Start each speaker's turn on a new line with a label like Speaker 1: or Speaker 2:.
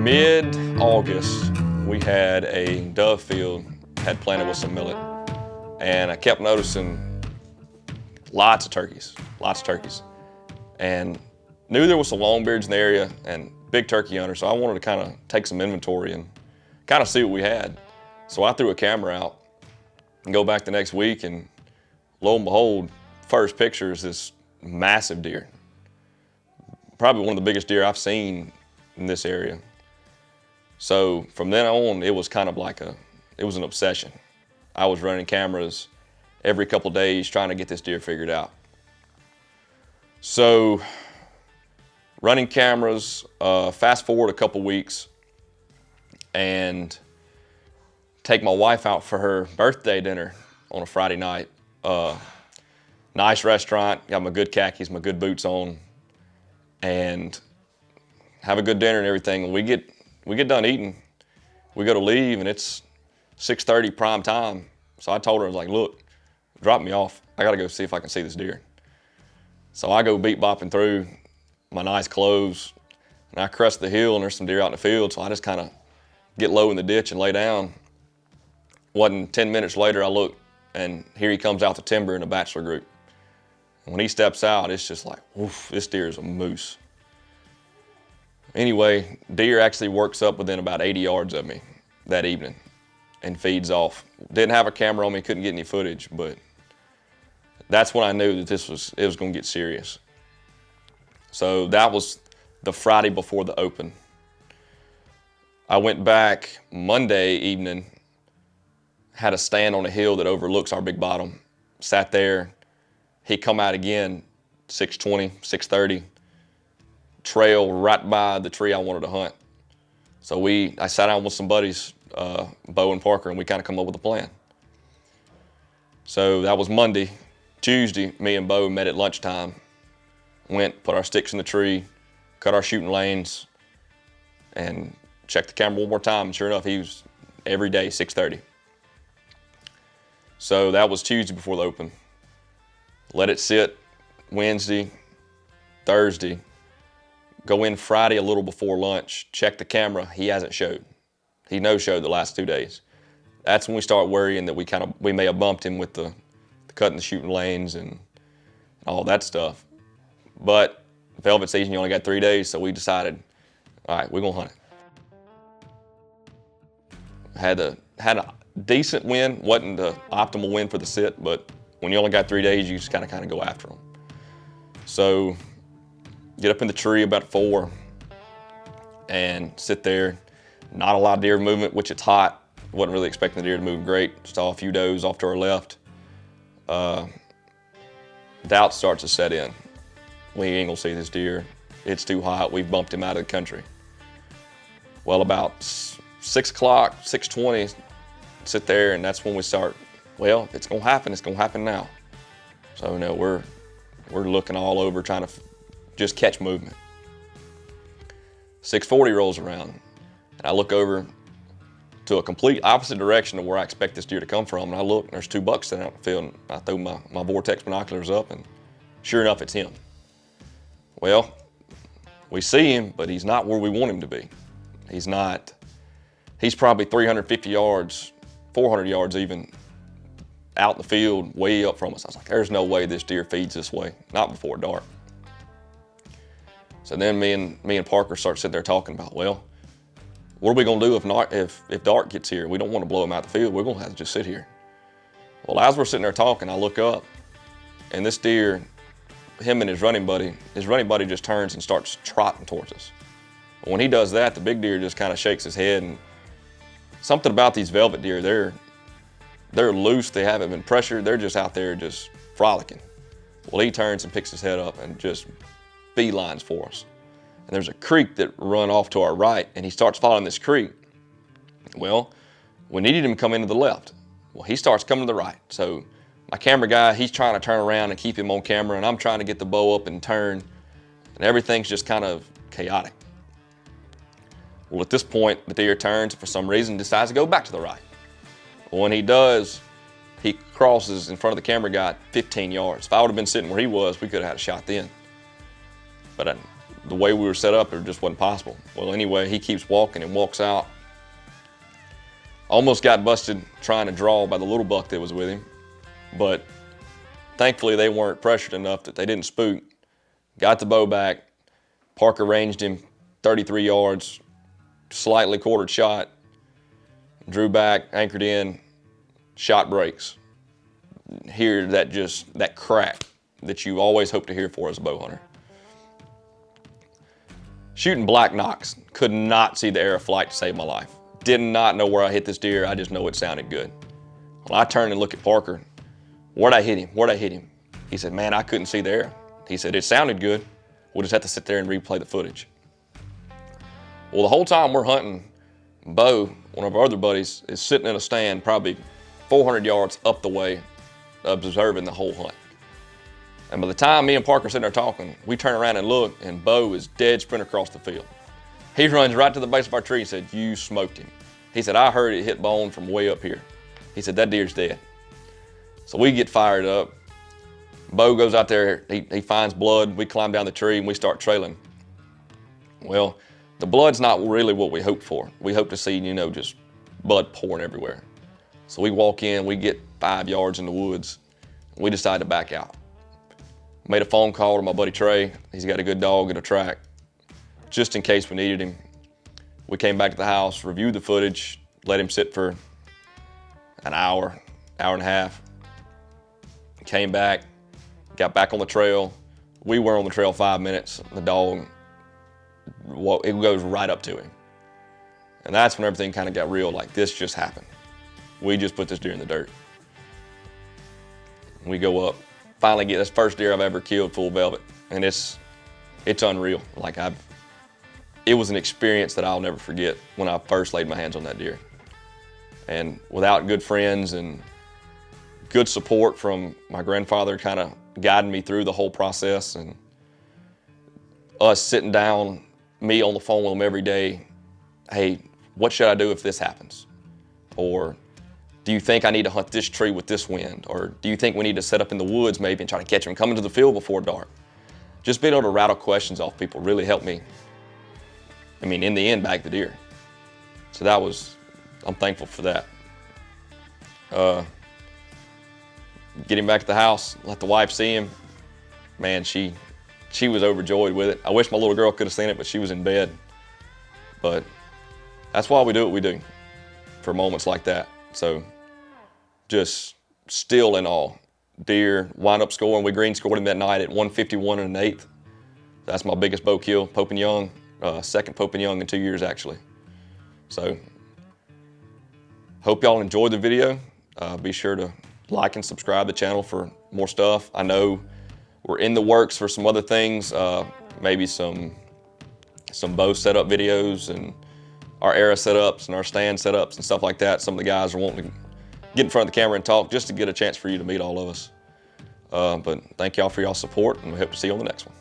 Speaker 1: Mid-August, we had a dove field, had planted with some millet, and I kept noticing lots of turkeys, and knew there was some longbeards in the area and big turkey hunters, so I wanted to kind of take some inventory and kind of see what we had. So I threw a camera out and go back the next week, and lo and behold, first picture is this massive deer. Probably one of the biggest deer I've seen in this area. So from then on, it was kind of like it was an obsession. I was running cameras every couple days trying to get this deer figured out. So running cameras, fast forward a couple weeks, and take my wife out for her birthday dinner on a Friday night. Nice restaurant, got my good khakis, my good boots on, and have a good dinner and everything. And we get done eating, we go to leave, and it's 6:30 prime time. So I told her, I was like, look, drop me off. I gotta go see if I can see this deer. So I go beat bopping through my nice clothes, and I crest the hill, and there's some deer out in the field. So I just kind of get low in the ditch and lay down. Wasn't 10 minutes later, I look, and here he comes out the timber in a bachelor group. And when he steps out, it's just like, oof, this deer is a moose. Anyway, deer actually works up within about 80 yards of me that evening and feeds off. Didn't have a camera on me, couldn't get any footage, but that's when I knew that it was gonna get serious. So that was the Friday before the open. I went back Monday evening, had a stand on a hill that overlooks our big bottom, sat there. He come out again, 6:20, 6:30, trail right by the tree I wanted to hunt. So I sat down with some buddies, Bo and Parker, and we kind of come up with a plan. So that was Monday. Tuesday, me and Bo met at lunchtime, went, put our sticks in the tree, cut our shooting lanes, and checked the camera one more time. And sure enough, he was every day, 6:30. So that was Tuesday before the open. Let it sit Wednesday, Thursday, go in Friday a little before lunch, check the camera, he hasn't showed. He no-showed the last 2 days. That's when we start worrying that we may have bumped him with the cutting the shooting lanes and all that stuff. But velvet season, you only got 3 days, so we decided, all right, we're gonna hunt it. Had a decent win, wasn't the optimal win for the sit, but when you only got 3 days, you just kind of go after them. So get up in the tree about 4 and sit there. Not a lot of deer movement, which it's hot. Wasn't really expecting the deer to move great. Saw a few does off to our left. Doubt starts to set in. We ain't gonna see this deer. It's too hot. We've bumped him out of the country. Well, about 6 o'clock, 6:20, sit there, and that's when we start, well, if it's gonna happen, it's gonna happen now. So, you know, we're looking all over trying to just catch movement. 6:40 rolls around, and I look over to a complete opposite direction of where I expect this deer to come from, and I look, and there's 2 bucks sitting out in the field, and I throw my Vortex binoculars up, and sure enough, it's him. Well, we see him, but he's not where we want him to be. He's probably 350 yards, 400 yards even, out in the field, way up from us. I was like, there's no way this deer feeds this way, not before dark. So then me and Parker start sitting there talking about, well, what are we gonna do if dark gets here? We don't want to blow him out the field. We're gonna have to just sit here. Well, as we're sitting there talking, I look up, and this deer, him and his running buddy just turns and starts trotting towards us. When he does that, the big deer just kind of shakes his head, and something about these velvet deer, they're loose, they haven't been pressured, they're just out there just frolicking. Well, he turns and picks his head up and just beelines for us. And there's a creek that run off to our right, and he starts following this creek. Well, we needed him to come into the left. Well, he starts coming to the right. So my camera guy, he's trying to turn around and keep him on camera, and I'm trying to get the bow up and turn, and everything's just kind of chaotic. Well, at this point, the deer turns, and for some reason decides to go back to the right. Well, when he does, he crosses in front of the camera guy 15 yards. If I would have been sitting where he was, we could have had a shot then. But the way we were set up, it just wasn't possible. Well, anyway, he keeps walking and walks out. Almost got busted trying to draw by the little buck that was with him, but thankfully they weren't pressured enough that they didn't spook. Got the bow back. Parker ranged him 33 yards, slightly quartered shot, drew back, anchored in, shot breaks. Hear that crack that you always hope to hear for as a bow hunter. Shooting black knocks, could not see the air of flight to save my life. Did not know where I hit this deer, I just know it sounded good. Well, I turned and looked at Parker. Where'd I hit him? Where'd I hit him? He said, man, I couldn't see the air. He said, it sounded good. We'll just have to sit there and replay the footage. Well, the whole time we're hunting, Bo, one of our other buddies, is sitting in a stand probably 400 yards up the way, observing the whole hunt. And by the time me and Parker are sitting there talking, we turn around and look, and Bo is dead sprint across the field. He runs right to the base of our tree and said, you smoked him. He said, I heard it hit bone from way up here. He said, that deer's dead. So we get fired up. Bo goes out there, he finds blood. We climb down the tree and we start trailing. Well, the blood's not really what we hoped for. We hope to see, just blood pouring everywhere. So we walk in, we get 5 yards in the woods. We decide to back out. Made a phone call to my buddy Trey. He's got a good dog and a track, just in case we needed him. We came back to the house, reviewed the footage, let him sit for an hour and a half. Came back, got back on the trail. We were on the trail 5 minutes. The dog, it goes right up to him. And that's when everything kind of got real, like this just happened. We just put this deer in the dirt. We go up, finally get this first deer I've ever killed full velvet. And it's unreal. Like it was an experience that I'll never forget when I first laid my hands on that deer. And without good friends and good support from my grandfather kind of guiding me through the whole process, and us sitting down, me on the phone with him every day, hey, what should I do if this happens? Or do you think I need to hunt this tree with this wind? Or do you think we need to set up in the woods maybe and try to catch him coming to the field before dark? Just being able to rattle questions off people really helped me, in the end, bag the deer. So I'm thankful for that. Getting back to the house, let the wife see him. Man, she was overjoyed with it. I wish my little girl could have seen it, but she was in bed. But that's why we do what we do, for moments like that. So just still in awe. Deer wind up scoring. We green scored him that night at 151 and an eighth. That's my biggest bow kill, Pope and Young. Second Pope and Young in 2 years, actually. So hope y'all enjoyed the video. Be sure to like and subscribe to the channel for more stuff. I know we're in the works for some other things, maybe some bow setup videos and our era setups and our stand setups and stuff like that. Some of the guys are wanting to get in front of the camera and talk just to get a chance for you to meet all of us. But thank y'all for y'all's support, and we hope to see you on the next one.